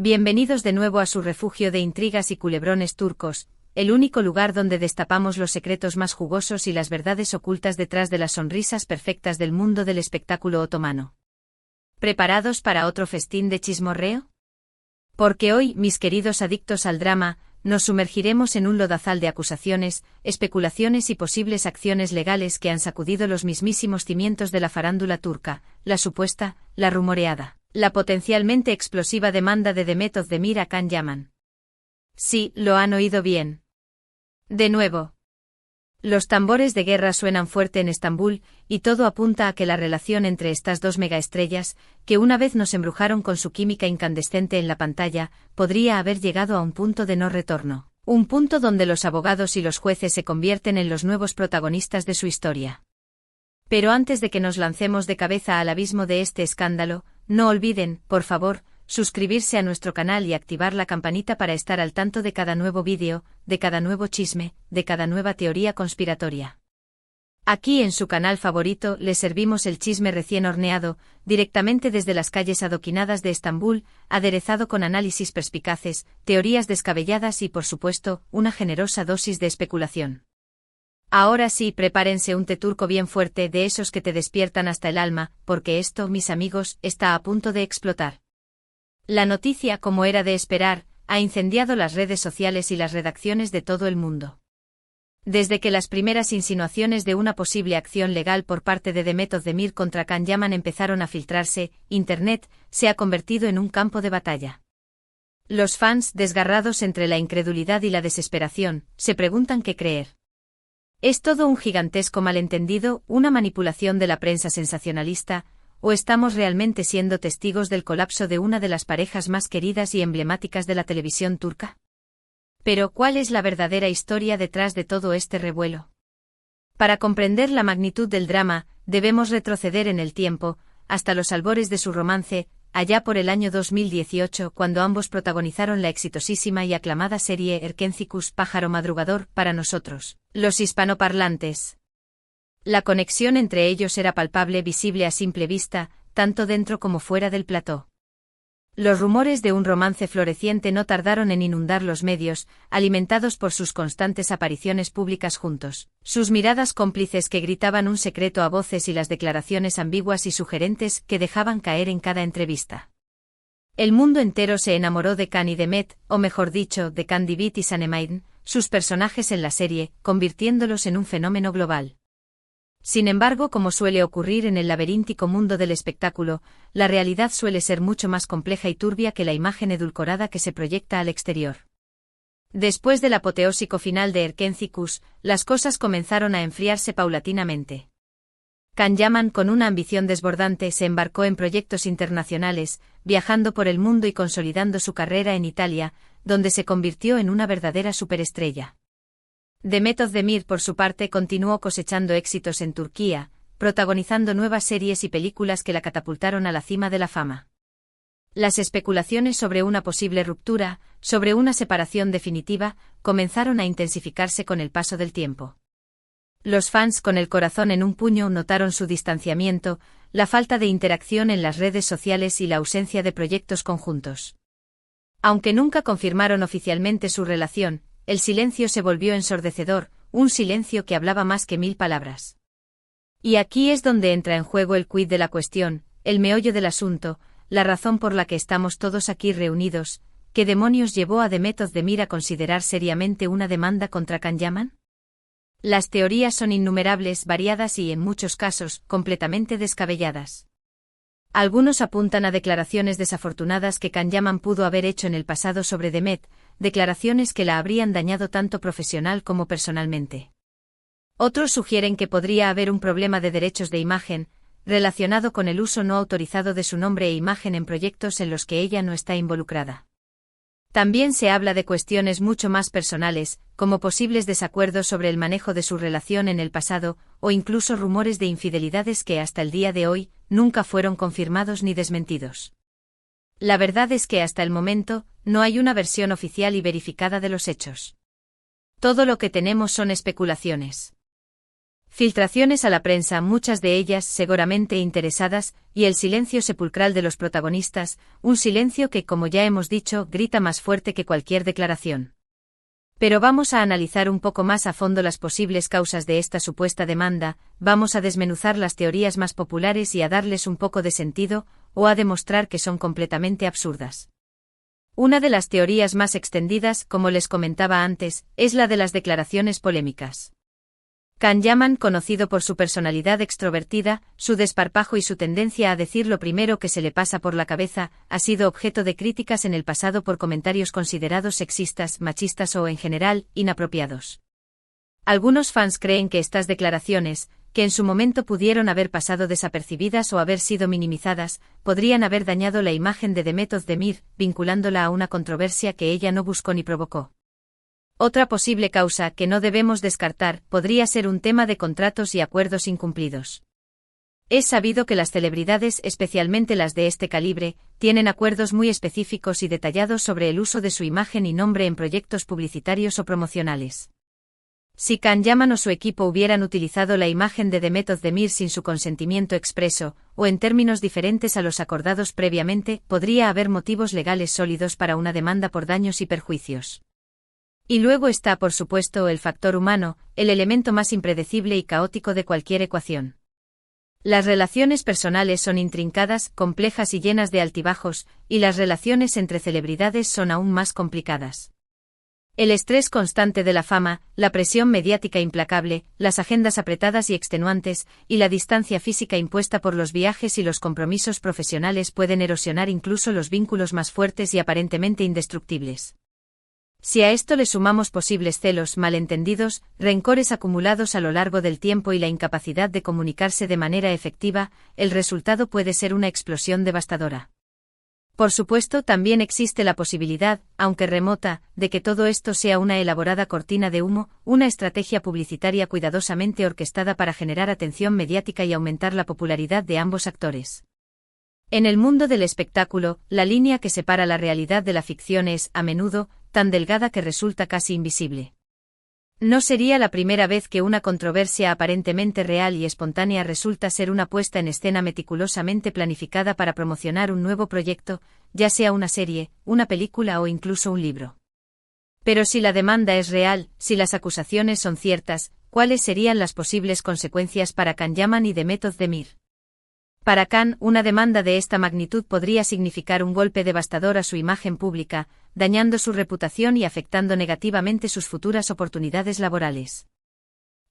Bienvenidos de nuevo a su refugio de intrigas y culebrones turcos, el único lugar donde destapamos los secretos más jugosos y las verdades ocultas detrás de las sonrisas perfectas del mundo del espectáculo otomano. ¿Preparados para otro festín de chismorreo? Porque hoy, mis queridos adictos al drama, nos sumergiremos en un lodazal de acusaciones, especulaciones y posibles acciones legales que han sacudido los mismísimos cimientos de la farándula turca, la supuesta, la rumoreada, la potencialmente explosiva demanda de Demet Özdemir a Can Yaman. Sí, lo han oído bien. De nuevo. Los tambores de guerra suenan fuerte en Estambul, y todo apunta a que la relación entre estas dos megaestrellas, que una vez nos embrujaron con su química incandescente en la pantalla, podría haber llegado a un punto de no retorno. Un punto donde los abogados y los jueces se convierten en los nuevos protagonistas de su historia. Pero antes de que nos lancemos de cabeza al abismo de este escándalo, no olviden, por favor, suscribirse a nuestro canal y activar la campanita para estar al tanto de cada nuevo vídeo, de cada nuevo chisme, de cada nueva teoría conspiratoria. Aquí en su canal favorito les servimos el chisme recién horneado, directamente desde las calles adoquinadas de Estambul, aderezado con análisis perspicaces, teorías descabelladas y por supuesto, una generosa dosis de especulación. Ahora sí, prepárense un té turco bien fuerte de esos que te despiertan hasta el alma, porque esto, mis amigos, está a punto de explotar. La noticia, como era de esperar, ha incendiado las redes sociales y las redacciones de todo el mundo. Desde que las primeras insinuaciones de una posible acción legal por parte de Demet Özdemir contra Can Yaman empezaron a filtrarse, Internet se ha convertido en un campo de batalla. Los fans, desgarrados entre la incredulidad y la desesperación, se preguntan qué creer. ¿Es todo un gigantesco malentendido, una manipulación de la prensa sensacionalista, o estamos realmente siendo testigos del colapso de una de las parejas más queridas y emblemáticas de la televisión turca? Pero, ¿cuál es la verdadera historia detrás de todo este revuelo? Para comprender la magnitud del drama, debemos retroceder en el tiempo, hasta los albores de su romance, allá por el año 2018, cuando ambos protagonizaron la exitosísima y aclamada serie Erkencikus, Pájaro Madrugador, para nosotros, los hispanoparlantes. La conexión entre ellos era palpable, visible a simple vista, tanto dentro como fuera del plató. Los rumores de un romance floreciente no tardaron en inundar los medios, alimentados por sus constantes apariciones públicas juntos, sus miradas cómplices que gritaban un secreto a voces y las declaraciones ambiguas y sugerentes que dejaban caer en cada entrevista. El mundo entero se enamoró de Can y Demet, o mejor dicho, de Can Divit y Sanemein, sus personajes en la serie, convirtiéndolos en un fenómeno global. Sin embargo, como suele ocurrir en el laberíntico mundo del espectáculo, la realidad suele ser mucho más compleja y turbia que la imagen edulcorada que se proyecta al exterior. Después del apoteósico final de Erkencikus, las cosas comenzaron a enfriarse paulatinamente. Can Yaman, con una ambición desbordante, se embarcó en proyectos internacionales, viajando por el mundo y consolidando su carrera en Italia, donde se convirtió en una verdadera superestrella. Demet Özdemir, por su parte, continuó cosechando éxitos en Turquía, protagonizando nuevas series y películas que la catapultaron a la cima de la fama. Las especulaciones sobre una posible ruptura, sobre una separación definitiva, comenzaron a intensificarse con el paso del tiempo. Los fans, con el corazón en un puño, notaron su distanciamiento, la falta de interacción en las redes sociales y la ausencia de proyectos conjuntos. Aunque nunca confirmaron oficialmente su relación, el silencio se volvió ensordecedor, un silencio que hablaba más que 1000 palabras. Y aquí es donde entra en juego el quid de la cuestión, el meollo del asunto, la razón por la que estamos todos aquí reunidos. ¿Qué demonios llevó a Demet Özdemir a considerar seriamente una demanda contra Can Yaman? Las teorías son innumerables, variadas y, en muchos casos, completamente descabelladas. Algunos apuntan a declaraciones desafortunadas que Can Yaman pudo haber hecho en el pasado sobre Demet, declaraciones que la habrían dañado tanto profesional como personalmente. Otros sugieren que podría haber un problema de derechos de imagen, relacionado con el uso no autorizado de su nombre e imagen en proyectos en los que ella no está involucrada. También se habla de cuestiones mucho más personales, como posibles desacuerdos sobre el manejo de su relación en el pasado, o incluso rumores de infidelidades que hasta el día de hoy, nunca fueron confirmados ni desmentidos. La verdad es que hasta el momento, no hay una versión oficial y verificada de los hechos. Todo lo que tenemos son especulaciones. Filtraciones a la prensa, muchas de ellas seguramente interesadas, y el silencio sepulcral de los protagonistas, un silencio que, como ya hemos dicho, grita más fuerte que cualquier declaración. Pero vamos a analizar un poco más a fondo las posibles causas de esta supuesta demanda, vamos a desmenuzar las teorías más populares y a darles un poco de sentido, o a demostrar que son completamente absurdas. Una de las teorías más extendidas, como les comentaba antes, es la de las declaraciones polémicas. Can Yaman, conocido por su personalidad extrovertida, su desparpajo y su tendencia a decir lo primero que se le pasa por la cabeza, ha sido objeto de críticas en el pasado por comentarios considerados sexistas, machistas o, en general, inapropiados. Algunos fans creen que estas declaraciones, que en su momento pudieron haber pasado desapercibidas o haber sido minimizadas, podrían haber dañado la imagen de Demet Özdemir, vinculándola a una controversia que ella no buscó ni provocó. Otra posible causa que no debemos descartar podría ser un tema de contratos y acuerdos incumplidos. Es sabido que las celebridades, especialmente las de este calibre, tienen acuerdos muy específicos y detallados sobre el uso de su imagen y nombre en proyectos publicitarios o promocionales. Si Can Yaman o su equipo hubieran utilizado la imagen de Demet Özdemir sin su consentimiento expreso, o en términos diferentes a los acordados previamente, podría haber motivos legales sólidos para una demanda por daños y perjuicios. Y luego está, por supuesto, el factor humano, el elemento más impredecible y caótico de cualquier ecuación. Las relaciones personales son intrincadas, complejas y llenas de altibajos, y las relaciones entre celebridades son aún más complicadas. El estrés constante de la fama, la presión mediática implacable, las agendas apretadas y extenuantes, y la distancia física impuesta por los viajes y los compromisos profesionales pueden erosionar incluso los vínculos más fuertes y aparentemente indestructibles. Si a esto le sumamos posibles celos, malentendidos, rencores acumulados a lo largo del tiempo y la incapacidad de comunicarse de manera efectiva, el resultado puede ser una explosión devastadora. Por supuesto, también existe la posibilidad, aunque remota, de que todo esto sea una elaborada cortina de humo, una estrategia publicitaria cuidadosamente orquestada para generar atención mediática y aumentar la popularidad de ambos actores. En el mundo del espectáculo, la línea que separa la realidad de la ficción es, a menudo, tan delgada que resulta casi invisible. No sería la primera vez que una controversia aparentemente real y espontánea resulta ser una puesta en escena meticulosamente planificada para promocionar un nuevo proyecto, ya sea una serie, una película o incluso un libro. Pero si la demanda es real, si las acusaciones son ciertas, ¿cuáles serían las posibles consecuencias para Can Yaman y Demet Özdemir? Para Can, una demanda de esta magnitud podría significar un golpe devastador a su imagen pública, dañando su reputación y afectando negativamente sus futuras oportunidades laborales.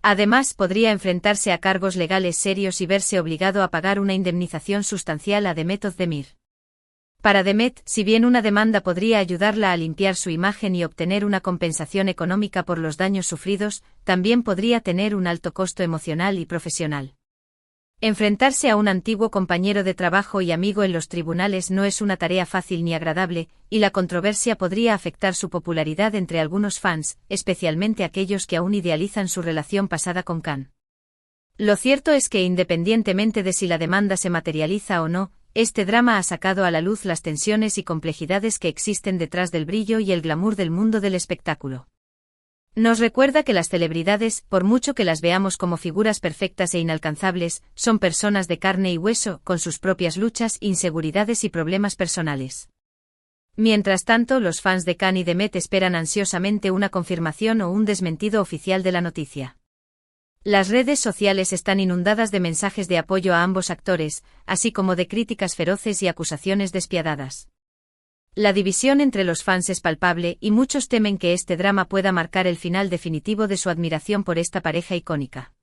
Además, podría enfrentarse a cargos legales serios y verse obligado a pagar una indemnización sustancial a Demet Özdemir. Para Demet, si bien una demanda podría ayudarla a limpiar su imagen y obtener una compensación económica por los daños sufridos, también podría tener un alto costo emocional y profesional. Enfrentarse a un antiguo compañero de trabajo y amigo en los tribunales no es una tarea fácil ni agradable, y la controversia podría afectar su popularidad entre algunos fans, especialmente aquellos que aún idealizan su relación pasada con Can. Lo cierto es que independientemente de si la demanda se materializa o no, este drama ha sacado a la luz las tensiones y complejidades que existen detrás del brillo y el glamour del mundo del espectáculo. Nos recuerda que las celebridades, por mucho que las veamos como figuras perfectas e inalcanzables, son personas de carne y hueso, con sus propias luchas, inseguridades y problemas personales. Mientras tanto, los fans de Can y Demet esperan ansiosamente una confirmación o un desmentido oficial de la noticia. Las redes sociales están inundadas de mensajes de apoyo a ambos actores, así como de críticas feroces y acusaciones despiadadas. La división entre los fans es palpable y muchos temen que este drama pueda marcar el final definitivo de su admiración por esta pareja icónica.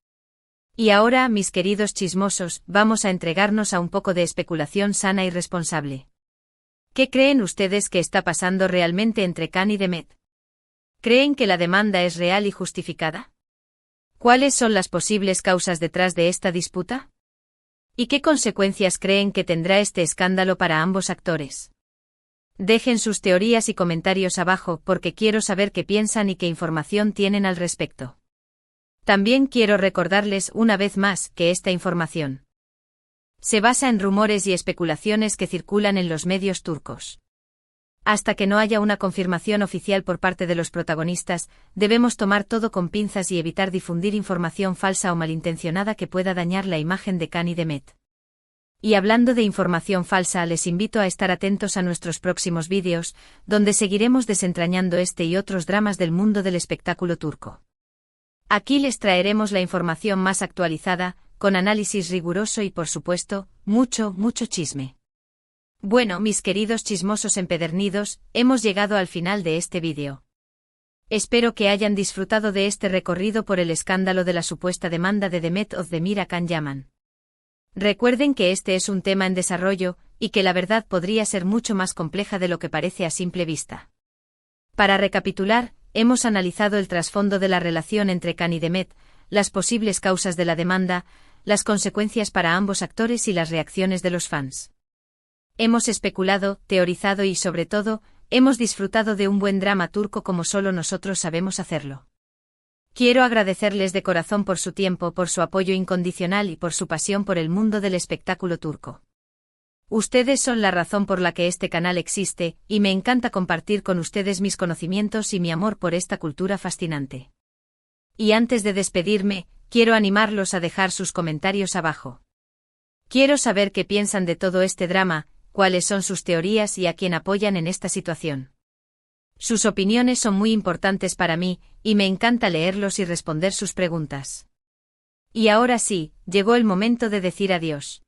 Y ahora, mis queridos chismosos, vamos a entregarnos a un poco de especulación sana y responsable. ¿Qué creen ustedes que está pasando realmente entre Can y Demet? ¿Creen que la demanda es real y justificada? ¿Cuáles son las posibles causas detrás de esta disputa? ¿Y qué consecuencias creen que tendrá este escándalo para ambos actores? Dejen sus teorías y comentarios abajo porque quiero saber qué piensan y qué información tienen al respecto. También quiero recordarles una vez más que esta información se basa en rumores y especulaciones que circulan en los medios turcos. Hasta que no haya una confirmación oficial por parte de los protagonistas, debemos tomar todo con pinzas y evitar difundir información falsa o malintencionada que pueda dañar la imagen de Can y Demet. Y hablando de información falsa, les invito a estar atentos a nuestros próximos vídeos, donde seguiremos desentrañando este y otros dramas del mundo del espectáculo turco. Aquí les traeremos la información más actualizada, con análisis riguroso y por supuesto, mucho chisme. Bueno, mis queridos chismosos empedernidos, hemos llegado al final de este vídeo. Espero que hayan disfrutado de este recorrido por el escándalo de la supuesta demanda de Demet Özdemir a Can Yaman. Recuerden que este es un tema en desarrollo, y que la verdad podría ser mucho más compleja de lo que parece a simple vista. Para recapitular, hemos analizado el trasfondo de la relación entre Can y Demet, las posibles causas de la demanda, las consecuencias para ambos actores y las reacciones de los fans. Hemos especulado, teorizado y sobre todo, hemos disfrutado de un buen drama turco como solo nosotros sabemos hacerlo. Quiero agradecerles de corazón por su tiempo, por su apoyo incondicional y por su pasión por el mundo del espectáculo turco. Ustedes son la razón por la que este canal existe, y me encanta compartir con ustedes mis conocimientos y mi amor por esta cultura fascinante. Y antes de despedirme, quiero animarlos a dejar sus comentarios abajo. Quiero saber qué piensan de todo este drama, cuáles son sus teorías y a quién apoyan en esta situación. Sus opiniones son muy importantes para mí, y me encanta leerlos y responder sus preguntas. Y ahora sí, llegó el momento de decir adiós.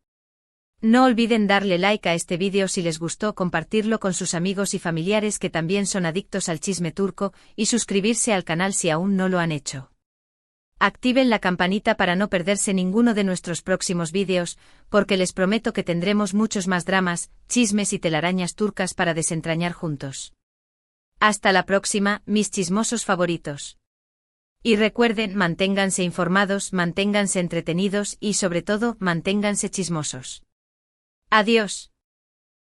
No olviden darle like a este vídeo si les gustó, compartirlo con sus amigos y familiares que también son adictos al chisme turco, y suscribirse al canal si aún no lo han hecho. Activen la campanita para no perderse ninguno de nuestros próximos vídeos, porque les prometo que tendremos muchos más dramas, chismes y telarañas turcas para desentrañar juntos. Hasta la próxima, mis chismosos favoritos. Y recuerden, manténganse informados, manténganse entretenidos y sobre todo, manténganse chismosos. Adiós.